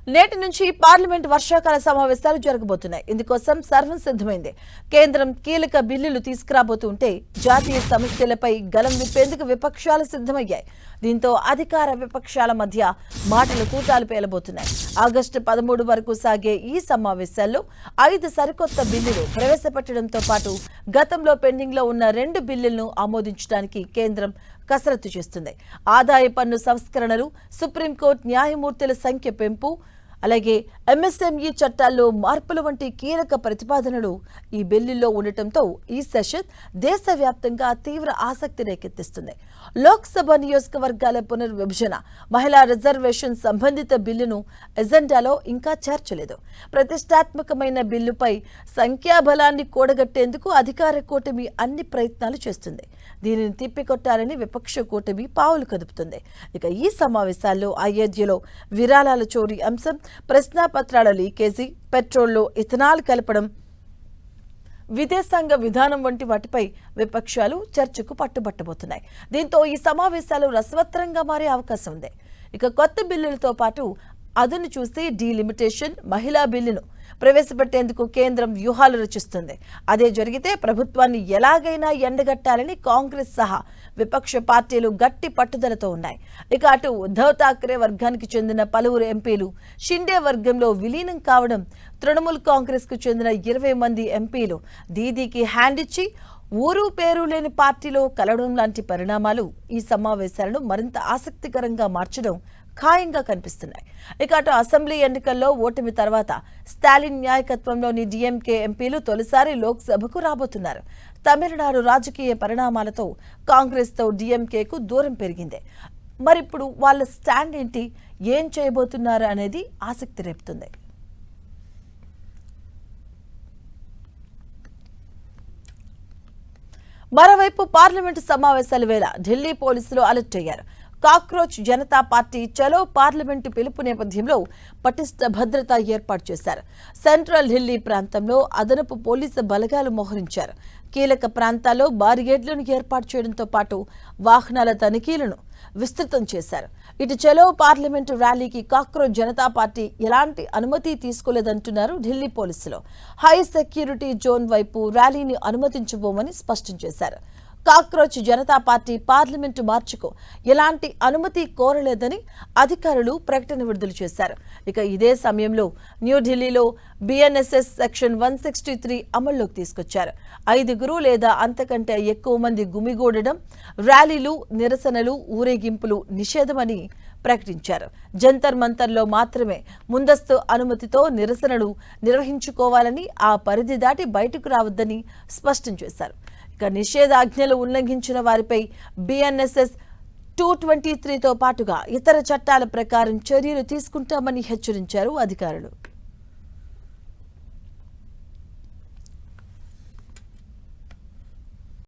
నేటి నుంచి పార్లమెంట్ వర్షాకాల సమావేశాలు జరగబోతున్నాయి. ఇందుకోసం సర్వం సిద్ధమైంది. కేంద్రం కీలక బిల్లులు తీసుకురాబోతుంటే జాతీయ సమస్యలపై గలం విప్పేందుకు విపక్షాలు సిద్ధమయ్యాయి. దీంతో అధికార విపక్షాల మధ్య మాటలు కూటాలు పేలబోతున్నాయి. ఆగస్టు 13 వరకు సాగే ఈ సమావేశాల్లో 5 సరికొత్త బిల్లులు ప్రవేశపెట్టడంతో పాటు గతంలో పెండింగ్ లో ఉన్న 2 బిల్లులను ఆమోదించడానికి కేంద్రం కసరత్తు చేస్తుంది. ఆదాయ పన్ను సంస్కరణలు, సుప్రీంకోర్టు న్యాయమూర్తుల సంఖ్య పెంపు, అలాగే ఎంఎస్ఎంఈ చట్టాల్లో మార్పులు వంటి కీలక ప్రతిపాదనలు ఈ బిల్లుల్లో ఉండటంతో ఈ సెషన్ దేశవ్యాప్తంగా తీవ్ర ఆసక్తి రేకెత్తిస్తుంది. లోక్సభ నియోజకవర్గాల పునర్విభజన, మహిళా రిజర్వేషన్ సంబంధిత బిల్లును ఎజెండాలో ఇంకా చేర్చలేదు. ప్రతిష్టాత్మకమైన బిల్లుపై సంఖ్యాబలాన్ని కూడగట్టేందుకు అధికార కూటమి అన్ని ప్రయత్నాలు చేస్తుంది. దీనిని తిప్పికొట్టాలని విపక్ష కూటమి పావులు కదుపుతుంది. ఇక ఈ సమావేశాల్లో అయోధ్యలో విరాళాల చోరీ అంశం, ప్రశ్నాపత్రాల లీకేజీ, పెట్రోల్లో ఇథనాల్ కలపడం, విదేశాంగ విధానం వంటి వాటిపై విపక్షాలు చర్చకు పట్టుబట్టబోతున్నాయి. దీంతో ఈ సమావేశాలు రసవత్తరంగా మారే అవకాశం ఉంది. ఇక కొత్త బిల్లులతో పాటు అదును చూసి డీలిమిటేషన్, మహిళా బిల్లును ప్రవేశపెట్టేందుకు కేంద్రం వ్యూహాలు రచిస్తుంది. అదే జరిగితే ప్రభుత్వాన్ని ఎలాగైనా ఎండగట్టాలని కాంగ్రెస్ సహా విపక్ష పార్టీలు గట్టి పట్టుదలతో ఉన్నాయి. ఇక అటు ఉద్ధవ్ ఠాక్రే వర్గానికి చెందిన పలువురు ఎంపీలు షిండే వర్గంలో విలీనం కావడం, తృణమూల్ కాంగ్రెస్ కు చెందిన 20 మంది ఎంపీలు దీదీకి హ్యాండ్ ఇచ్చి ఊరు పేరు లేని పార్టీలో కలవడం లాంటి పరిణామాలు ఈ సమావేశాలను మరింత ఆసక్తికరంగా మార్చడం ఖాయంగా కనిపిస్తున్నాయి. ఇక అటు అసెంబ్లీ ఎన్నికల్లో ఓటమి తర్వాత స్టాలిన్ నాయకత్వంలోని డిఎంకే ఎంపీలు తొలిసారి లోక్సభకు రాబోతున్నారు. తమిళనాడు రాజకీయ పరిణామాలతో కాంగ్రెస్తో డిఎంకేకు దూరం పెరిగింది. మరిప్పుడు వాళ్ళ స్టాండ్ ఏంటి, ఏం చేయబోతున్నారు అనేది ఆసక్తి రేపుతుంది. మరోవైపు పార్లమెంటు సమావేశాల వేళ ఢిల్లీ పోలీసులు అలర్ట్ అయ్యారు. కాక్రోచ్ జనతా పార్టీ చలో పార్లమెంటు పిలుపు నేపథ్యంలో పటిష్ట భద్రత ఏర్పాటు చేశారు. సెంట్రల్ ఢిల్లీ ప్రాంతంలో అదనపు పోలీసు బలగాలు మోహరించారు. కీలక ప్రాంతాల్లో బారిగేడ్లను ఏర్పాటు చేయడంతో పాటు వాహనాల తనిఖీలను విస్తృతం చేశారు. ఇటు చలో పార్లమెంటు ర్యాలీకి కాక్రోచ్ జనతా పార్టీ ఎలాంటి అనుమతి తీసుకోలేదంటున్నారు ఢిల్లీ పోలీసులు. హై సెక్యూరిటీ జోన్ వైపు ర్యాలీని అనుమతించబోమని స్పష్టం చేశారు. కాక్రోచ్ జనతా పార్టీ పార్లమెంటు మార్చుకు ఎలాంటి అనుమతి కోరలేదని అధికారులు ప్రకటన విడుదల చేశారు. ఇక ఇదే సమయంలో న్యూఢిల్లీలో బిఎన్ఎస్ఎస్ సెక్షన్ 163 అమల్లోకి తీసుకొచ్చారు. 5 లేదా అంతకంటే ఎక్కువ మంది గుమిగూడడం, ర్యాలీలు, నిరసనలు, ఊరేగింపులు నిషేధమని ప్రకటించారు. జంతర్ మంతర్లో మాత్రమే ముందస్తు అనుమతితో నిరసనలు నిర్వహించుకోవాలని, ఆ పరిధి దాటి బయటకు రావద్దని స్పష్టం చేశారు. ఇక నిషేధాజ్ఞలు ఉల్లంఘించిన వారిపై బిఎన్ఎస్ఎస్ 223తో పాటుగా ఇతర చట్టాల ప్రకారం చర్యలు తీసుకుంటామని హెచ్చరించారు అధికారులు.